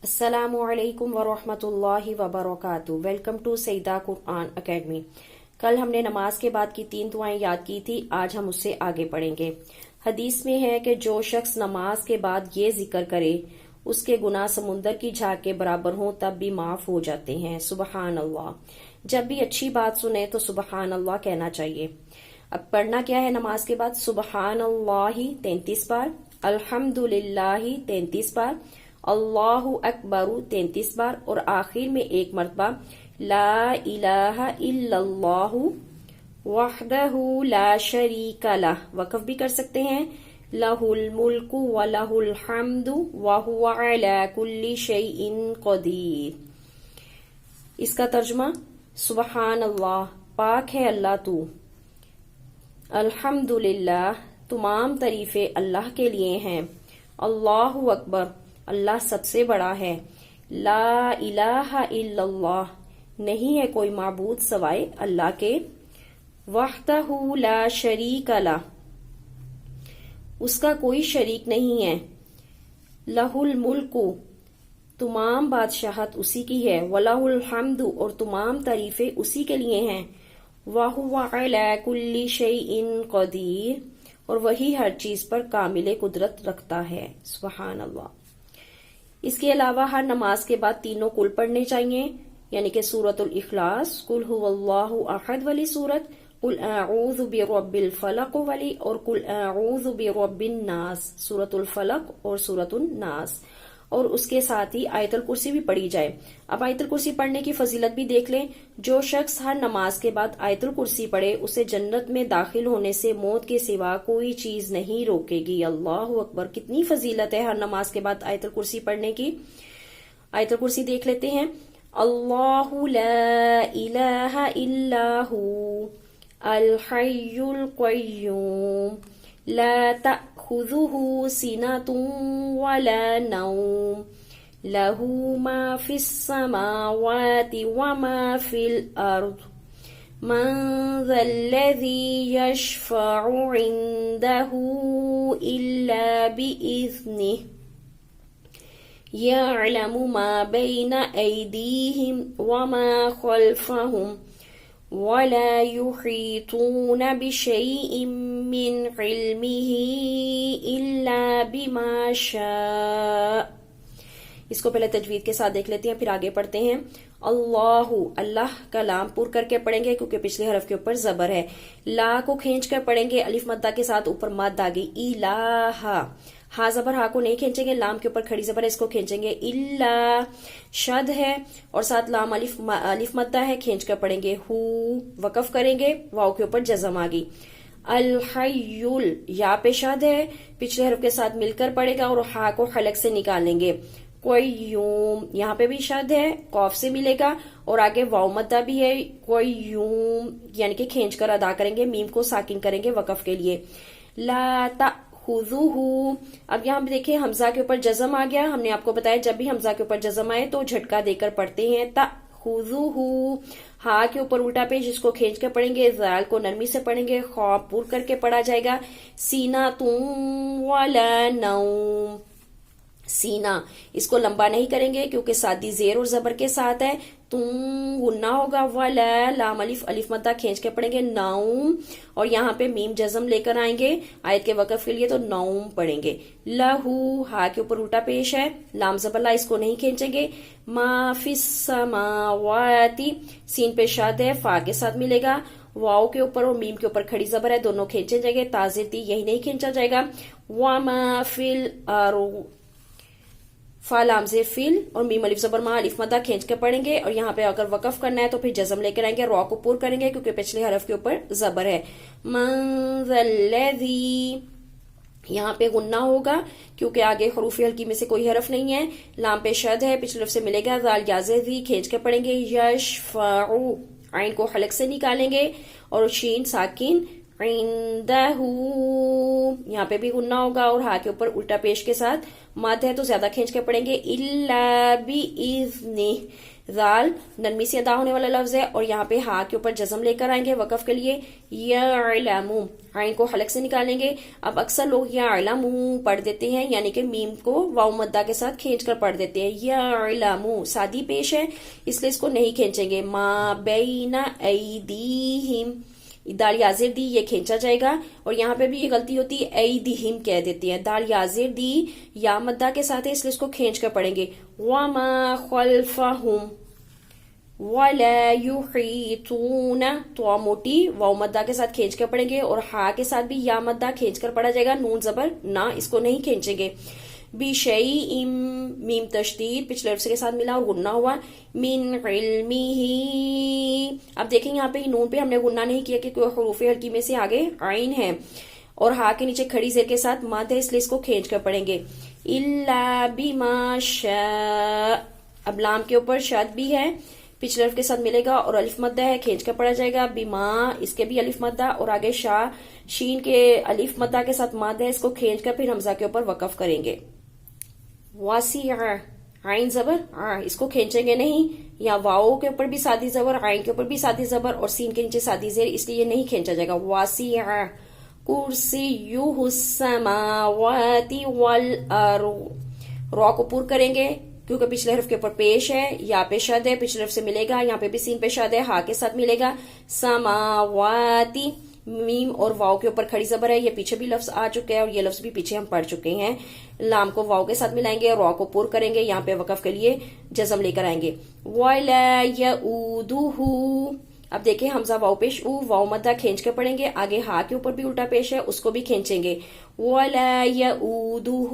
السلام علیکم ورحمۃ اللہ وبرکاتہ۔ Welcome to Syeda Quran academy. کل ہم نے نماز کے بعد کی 3 دعائیں یاد کی تھی، آج ہم اس سے آگے پڑھیں گے۔ حدیث میں ہے کہ جو شخص نماز کے بعد یہ ذکر کرے اس کے گناہ سمندر کی جھاگ کے برابر ہوں تب بھی معاف ہو جاتے ہیں۔ سبحان اللہ۔ جب بھی اچھی بات سنیں تو سبحان اللہ کہنا چاہیے۔ اب پڑھنا کیا ہے نماز کے بعد؟ سبحان اللہ 33 بار، الحمد للہ 33 بار، اللہ اکبر 33 بار، اور آخر میں ایک مرتبہ لا الہ الا اللہ وحدہ لا شریک لہ۔ وقف بھی کر سکتے ہیں، لہ الملک ولہ الحمد وہو علی کل شیء قدیر۔ اس کا ترجمہ: سبحان اللہ، پاک ہے اللہ تو، الحمدللہ، تمام تعریفیں اللہ کے لیے ہیں، اللہ اکبر، اللہ سب سے بڑا ہے، لا الہ الا اللہ، نہیں ہے کوئی معبود سوائے اللہ کے، وحدہ لا شریک لہ، اس کا کوئی شریک نہیں ہے، لہ الملک، تمام بادشاہت اسی کی ہے، وَلَهُ الْحَمْدُ، اور تمام تعریفیں اسی کے لیے ہیں، وَهُوَ عَلَى كُلِّ شَيْءٍ قَدِيرٌ، اور وہی ہر چیز پر کامل قدرت رکھتا ہے۔ سبحان اللہ۔ اس کے علاوہ ہر نماز کے بعد تینوں کل پڑھنے چاہیے، یعنی کہ سورۃ الاخلاص، قل هو اللہ احد والی سورت، قل اعوذ برب الفلق والی، اور قل اعوذ برب الناس، سورۃ الفلق اور سورۃ الناس، اور اس کے ساتھ ہی آیت الکرسی بھی پڑھی جائے۔ اب آیت الکرسی پڑھنے کی فضیلت بھی دیکھ لیں۔ جو شخص ہر نماز کے بعد آیت الکرسی پڑھے اسے جنت میں داخل ہونے سے موت کے سوا کوئی چیز نہیں روکے گی۔ اللہ اکبر، کتنی فضیلت ہے ہر نماز کے بعد آیت الکرسی پڑھنے کی۔ آیت الکرسی دیکھ لیتے ہیں۔ اللہ لا الہ الا ہو الحی القیوم لا تأخذہ سنۃ ولا نوم لہ ما فی السماوات وما فی الارض من ذا الذی یشفع عندہ الا بإذنہ یعلم ما بین ایدیہم وما خلفہم ولا يحيطون بشيء من علمه إلا بما شاء۔ اس کو پہلے تجوید کے ساتھ دیکھ لیتے ہیں، پھر آگے پڑھتے ہیں۔ اللہ، اللہ کا لام پور کر کے پڑھیں گے کیونکہ پچھلے حرف کے اوپر زبر ہے۔ لا کو کھینچ کر پڑھیں گے، الف مدہ کے ساتھ اوپر مد آ گئی، الہ، ہا زبر ہا کو نہیں کھینچیں گے، لام کے اوپر کھڑی زبر ہے، اس کو کھینچیں گے، الا، شد ہے اور ساتھ لام الف مدہ ہے، کھینچ کر پڑھیں گے، ہو، وقف کریں گے، واو کے اوپر جزم آ گئی، الحیل، یا پہ شد ہے، پچھلے حرف کے ساتھ مل کر پڑھے گا اور ہا کو حلق سے نکالیں گے، قیوم، یہاں پہ بھی شد ہے، قوف سے ملے گا اور آگے واو مدہ بھی ہے، قیوم، یعنی کہ کھینچ کر ادا کریں گے، میم کو ساکن کریں گے وقف کے لیے، لا تأخذہ، اب یہاں پہ دیکھیں حمزہ کے اوپر جزم آ گیا، ہم نے آپ کو بتایا جب بھی حمزہ کے اوپر جزم آئے تو جھٹکا دے کر پڑھتے ہیں، تأخذہ، ہا کے اوپر الٹا پیش، جس کو کھینچ کر پڑھیں گے، زال کو نرمی سے پڑھیں گے، خواب پور کر کے پڑھا جائے گا، سینۃ ولا نوم، سینہ، اس کو لمبا نہیں کریں گے کیونکہ سادی زیر اور زبر کے ساتھ ہے، تم غنہ ہوگا، ولا، لام الف مدہ کھینچ کے پڑھیں گے، نوم، اور یہاں پہ میم جزم لے کر آئیں گے آیت کے وقف کے لیے تو نوم پڑھیں گے، لہو، ہا کے اوپر الٹا پیش ہے، لام زبر لا، اس کو نہیں کھینچیں گے، ما فی السماوات، سین پہ شاد ہے، فا کے ساتھ ملے گا، واؤ کے اوپر اور میم کے اوپر کھڑی زبر ہے، دونوں کھینچے جائیں گے، تازر تی یہی نہیں کھینچا جائے گا، وما فی الارض، فا لام زیر فیل اور میم الف زبر ما، الف مدہ کھینچ کے پڑھیں گے، اور یہاں پہ اگر وقف کرنا ہے تو پھر جزم لے کر آئیں گے، را کو پور کریں گے کیونکہ پچھلے حرف کے اوپر زبر ہے، من ذا الذی، یہاں پہ غنہ ہوگا کیونکہ آگے حروف حلقی میں سے کوئی حرف نہیں ہے، لام پہ شد ہے، پچھلے حرف سے ملے گا، ذال یازی کھینچ کے پڑھیں گے، یشفع، عین کو حلق سے نکالیں گے اور شین ساکن عندہ، یہاں پہ بھی غنہ ہوگا اور ہا کے اوپر الٹا پیش کے ساتھ مد ہے تو زیادہ کھینچ کے پڑھیں گے. الا باذنہ، ذال نرمی سے ادا ہونے والا لفظ ہے اور یہاں پہ ہا کے اوپر جزم لے کر آئیں گے وقف کے لیے. یعلم، عین کو حلق سے نکالیں گے. اب اکثر لوگ یعلم پڑھ دیتے ہیں، یعنی کہ میم کو واو مدہ کے ساتھ کھینچ کر پڑھ دیتے ہیں. یعلم سادی پیش ہے اس لیے اس کو نہیں کھینچیں گے. ما بین ایدیہم، دال یازر دی یہ کھینچا جائے گا اور یہاں پہ بھی یہ غلطی ہوتی ہے، ایدیہم کہہ دیتے ہیں. دال یازر دی یا مدہ کے ساتھ ہے اس لیے اس کو کھینچ کر پڑھیں گے. وما خلفہم ولا یحیطون، تو موٹی واو مدہ کے ساتھ کھینچ کر پڑھیں گے اور ہا کے ساتھ بھی یا مدہ کھینچ کر پڑھا جائے گا. نون زبر نہ، اس کو نہیں کھینچیں گے. بشیء، میم تشدید پچھلے عرصے کے ساتھ ملا اور غنہ ہوا. من علمہ، اب دیکھیں یہاں پہ نون پہ ہم نے غنہ نہیں کیا کہ کوئی حروف حلقی میں سے آگے عین ہے اور ہا کے نیچے کھڑی زیر کے ساتھ مد ہے اس لیے اس کو کھینچ کر پڑھیں گے. الا بما شاء، اب لام کے اوپر شد بھی ہے پچھلے حرف کے ساتھ ملے گا اور الف مدہ ہے کھینچ کر پڑھا جائے گا. بما، اس کے بھی الف مدہ اور آگے شاء شین کے الف مدہ کے ساتھ مد ہے اس کو کھینچ کر پھر حمزہ کے اوپر وقف کریں گے. واسع، عین زبر اس کو کھینچیں گے نہیں. یا واؤ کے اوپر بھی سادی زبر، عین کے اوپر بھی سادی زبر اور سین کے نیچے سادی زیر، اس لیے یہ نہیں کھینچا جائے گا. واسع کرسیہ السماوات والارض، رو کو پور کریں گے کیونکہ پچھلے حرف کے اوپر پیش ہے. یا پہ شد ہے پچھلے حرف سے ملے گا، یہاں پہ بھی سین پہ شد ہے ہا کے ساتھ ملے گا. سماواتی، میم اور واؤ کے اوپر کھڑی زبر ہے، یہ پیچھے بھی لفظ آ چکا ہے اور یہ لفظ بھی پیچھے ہم پڑھ چکے ہیں. لام کو واؤ کے ساتھ ملائیں گے اور رو کو پور کریں گے، یہاں پہ وقف کے لیے جزم لے کر آئیں گے. وَلَا يَؤُودُهُ، اب دیکھیں حمزہ واؤ پیش او، واؤ مدہ کھینچ کر پڑھیں گے. آگے ہا کے اوپر بھی الٹا پیش ہے اس کو بھی کھینچیں گے. وَلَا يَؤُودُهُ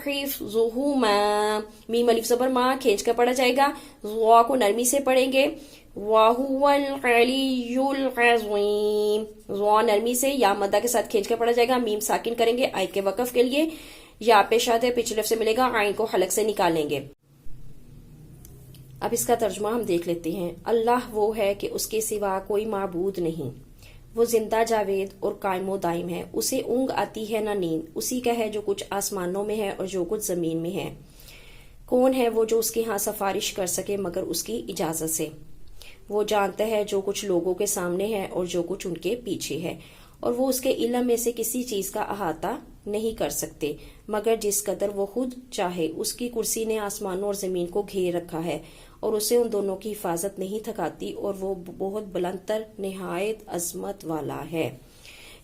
حِفْظُهُمَا، میم الف زبر ما کھینچ کر پڑھا جائے گا. وا کو نرمی سے پڑھیں گے. وَهُوَ الْعَلِيُّ الْعَظِيمُ، وا نرمی سے یا مدہ کے ساتھ کھینچ کر پڑھا جائے گا. میم ساکن کریں گے آیت کے وقف کے لیے. یا پیشاد ہے پچھلے لفظ سے ملے گا، عین کو حلق سے نکالیں گے. اب اس کا ترجمہ ہم دیکھ لیتے ہیں. اللہ وہ ہے کہ اس کے سوا کوئی معبود نہیں، وہ زندہ جاوید اور قائم و دائم ہے. اسے اونگ آتی ہے نہ نیند، اسی کا ہے جو کچھ آسمانوں میں ہے اور جو کچھ زمین میں ہے. کون ہے وہ جو اس کے ہاں سفارش کر سکے مگر اس کی اجازت سے. وہ جانتا ہے جو کچھ لوگوں کے سامنے ہے اور جو کچھ ان کے پیچھے ہے، اور وہ اس کے علم میں سے کسی چیز کا احاطہ نہیں کر سکتے مگر جس قدر وہ خود چاہے. اس کی کرسی نے آسمانوں اور زمین کو گھیر رکھا ہے اور اسے ان دونوں کی حفاظت نہیں تھکاتی، اور وہ بہت بلند تر نہایت عظمت والا ہے.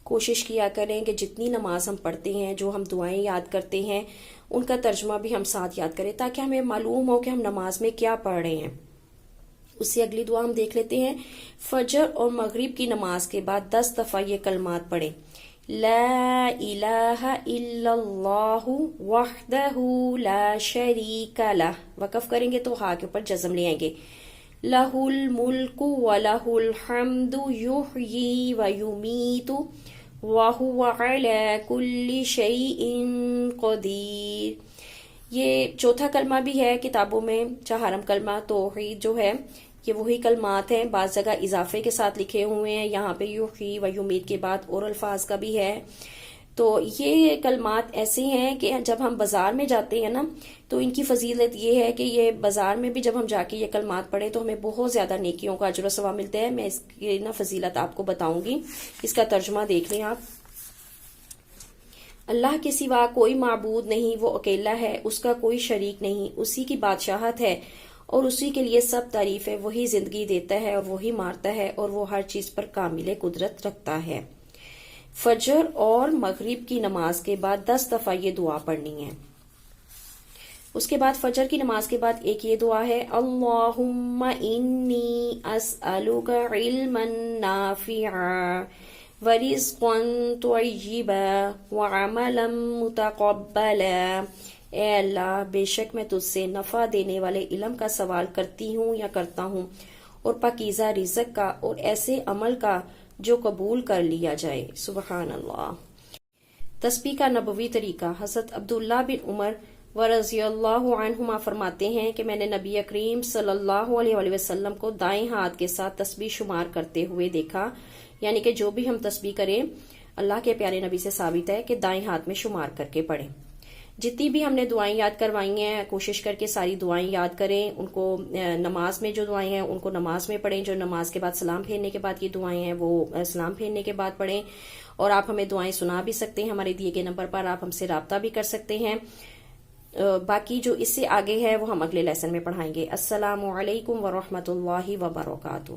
کوشش کیا کریں کہ جتنی نماز ہم پڑھتے ہیں، جو ہم دعائیں یاد کرتے ہیں، ان کا ترجمہ بھی ہم ساتھ یاد کریں تاکہ ہمیں معلوم ہو کہ ہم نماز میں کیا پڑھ رہے ہیں. اس سے اگلی دعا ہم دیکھ لیتے ہیں. فجر اور مغرب کی نماز کے بعد 10 دفعہ یہ کلمات پڑھیں. لا الہ الا اللہ وحدہ لا شریک لہ، وقف کریں گے تو ہا کے اوپر جزم لے آئیں گے. لہ الملک ولہ الحمد یحیی ویمیت وہو علی کل شیء قدیر. یہ چوتھا کلمہ بھی ہے کتابوں میں، چہارم کلمہ توحید جو ہے یہ وہی کلمات ہیں، بعض جگہ اضافے کے ساتھ لکھے ہوئے ہیں. یہاں پہ یحیی و یمیت کے بعد اور الفاظ کا بھی ہے. تو یہ کلمات ایسے ہیں کہ جب ہم بازار میں جاتے ہیں نا تو ان کی فضیلت یہ ہے کہ یہ بازار میں بھی جب ہم جا کے یہ کلمات پڑھیں تو ہمیں بہت زیادہ نیکیوں کا اجر و ثواب ملتا ہے. میں اس کی نا فضیلت آپ کو بتاؤں گی، اس کا ترجمہ دیکھ لیں آپ. اللہ کے سوا کوئی معبود نہیں، وہ اکیلا ہے، اس کا کوئی شریک نہیں، اسی کی بادشاہت ہے اور اسی کے لیے سب تعریف ہے. وہی زندگی دیتا ہے اور وہی مارتا ہے اور وہ ہر چیز پر کامل قدرت رکھتا ہے. فجر اور مغرب کی نماز کے بعد 10 دفعہ یہ دعا پڑھنی ہے. اس کے بعد فجر کی نماز کے بعد ایک یہ دعا ہے. اللہم انی اسألک علما نافعا ورزقا طیبا وعملا متقبلا. اے اللہ، بے شک میں تجھ سے نفع دینے والے علم کا سوال کرتی ہوں یا کرتا ہوں، اور پاکیزہ رزق کا اور ایسے عمل کا جو قبول کر لیا جائے. سبحان اللہ. تسبیح کا نبوی طریقہ. حضرت عبداللہ بن عمر ورضی اللہ عنہما فرماتے ہیں کہ میں نے نبی کریم صلی اللہ علیہ وسلم کو دائیں ہاتھ کے ساتھ تسبیح شمار کرتے ہوئے دیکھا، یعنی کہ جو بھی ہم تسبیح کریں اللہ کے پیارے نبی سے ثابت ہے کہ دائیں ہاتھ میں شمار کر کے پڑھیں. جتنی بھی ہم نے دعائیں یاد کروائی ہیں کوشش کر کے ساری دعائیں یاد کریں. ان کو نماز میں جو دعائیں ہیں ان کو نماز میں پڑھیں. جو نماز کے بعد سلام پھیرنے کے بعد یہ دعائیں ہیں وہ سلام پھیرنے کے بعد پڑھیں. اور آپ ہمیں دعائیں سنا بھی سکتے ہیں. ہمارے دیے گئے نمبر پر آپ ہم سے رابطہ بھی کر سکتے ہیں. باقی جو اس سے آگے ہے وہ ہم اگلے لیسن میں پڑھائیں گے. السلام علیکم ورحمۃ اللہ وبرکاتہ.